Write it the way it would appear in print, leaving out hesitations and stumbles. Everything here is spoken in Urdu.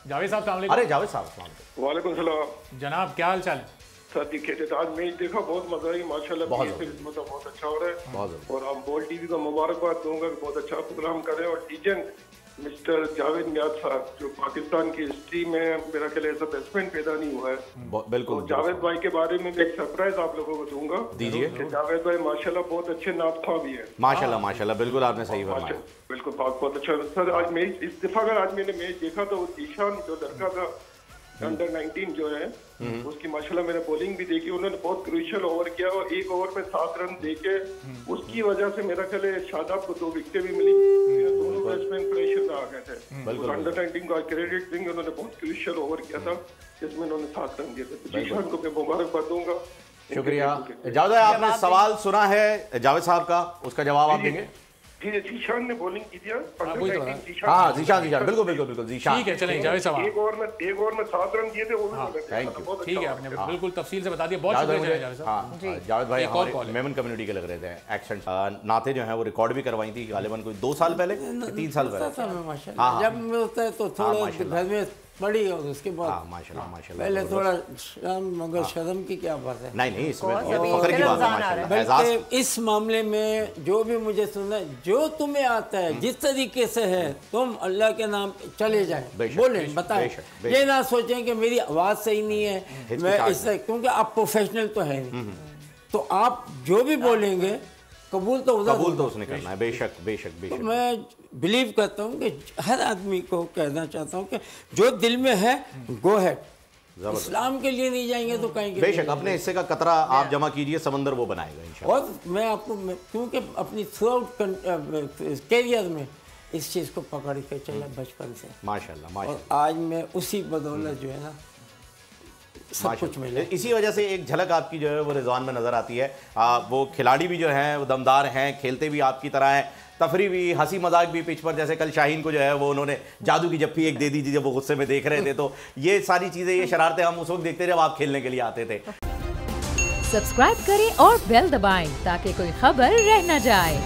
جاوید صاحب السلام علیکم. ارے جاوید صاحب السلام علیکم. وعلیکم السلام جناب کیا حال چال ہے؟ سر جی کہتے تھے آج میچ دیکھا بہت مزہ آئی ماشاءاللہ. بہت اچھا ہو رہا ہے اور ہم بول ٹی وی کو مبارکباد دوں گا کہ بہت اچھا پروگرام کریں. اور لیجنڈ مسٹر جاوید نیاز صاحب جو پاکستان کی ہسٹری میں میرا خیال ایسا بیٹسمین پیدا نہیں ہوا ہے. بالکل. جاوید بھائی کے بارے میں ایک سرپرائز آپ لوگوں کو دوں گا دیجیے. جاوید بھائی ماشاءاللہ بہت اچھے ناط خواں بھی ہیں. ماشاءاللہ ماشاءاللہ بالکل آپ نے صحیح فرمایا. بالکل بہت اچھا. سر آج میچ اس دفعہ اگر آج میں نے میچ دیکھا تو ایشان جو لڑکا تھا انڈر 19 جو ہے اس کی ماشاءاللہ میں نے بولنگ بھی دیکھی. انہوں نے بہت کروشل اوور کیا اور ایک اوور میں 7 رن دے کے اس کی وجہ سے میرا خیال ہے شاداب کو 2 وکٹیں بھی ملی. دونوں بیٹسمین پریشر میں آ گئے تھے. انڈر 19 کا کریڈٹ دیں گے. انہوں نے بہت کروشل اوور کیا تھا جس میں انہوں نے 7 رن دیے تھے. ایشان کو میں مبارکباد دوں گا. شکریہ. جاوید بھائی آپ نے سوال سنا ہے جاوید صاحب کا, اس کا جواب آپ دیں گے؟ جی ذیشان نے بولنگ کی دیا. ہاں ذیشان بالکل بالکل بالکل ذیشان. ٹھیک ہے چلیں جاوید صاحب ایک اوور میں 7 رن دیے تھے وہ بھی. ٹھیک ہے آپ نے بالکل تفصیل سے بتا دیا. بہت شکریہ جاوید صاحب. ہاں جاوید بھائی ہمارے میمن کمیونٹی کے لگ رہے تھے. ایکسنٹ نعتیں جو ہیں وہ ریکارڈ بھی کروائی تھی غالباً کوئی 2 سال پہلے 3 سال پہلے. جب میں ہوتا ہے تو تھوڑا گھر میں پڑھی اور اس کے بعد پہلے تھوڑا مگر شرم کی کیا بات ہے. نہیں اس میں فخر کی بات ہے. بلکہ اس معاملے میں جو بھی مجھے سننا ہے جو تمہیں آتا ہے جس طریقے سے ہے تم اللہ کے نام چلے جائیں بولیں بتائیں. یہ نہ سوچیں کہ میری آواز صحیح نہیں ہے میں اس سے, کیونکہ آپ پروفیشنل تو ہے نہیں تو آپ جو بھی بولیں گے قبول تو اس نے کرنا ہے. بے شک بے شک بے شک. میں بلیو کرتا ہوں کہ ہر آدمی کو کہنا چاہتا ہوں کہ جو دل میں ہے گو ہیڈ. اسلام کے لیے نہیں جائیں گے تو کہیں گے بے شک اپنے حصے کا قطرہ آپ جمع کیجئے, سمندر وہ بنائے گا انشاءاللہ. اور میں آپ کو کیونکہ اپنی تھرو آؤٹ کیریئر میں اس چیز کو پکڑ کے چلا بچپن سے ماشاءاللہ. اور آج میں اسی بدولت جو ہے نا سب کچھ ملا. اسی وجہ سے ایک جھلک آپ کی جو ہے وہ رضوان میں نظر آتی ہے. وہ کھلاڑی بھی جو ہیں وہ دمدار ہیں, کھیلتے بھی آپ کی طرح ہیں, تفریح بھی, ہنسی مذاق بھی پچ پر. جیسے کل شاہین کو جو ہے وہ انہوں نے جادو کی جپھی ایک دے دی تھی جب وہ غصے میں دیکھ رہے تھے. تو یہ ساری چیزیں, یہ شرارتیں ہم اس وقت دیکھتے جب آپ کھیلنے کے لیے آتے تھے. سبسکرائب کریں اور بیل دبائیں تاکہ کوئی خبر رہ نہ جائے.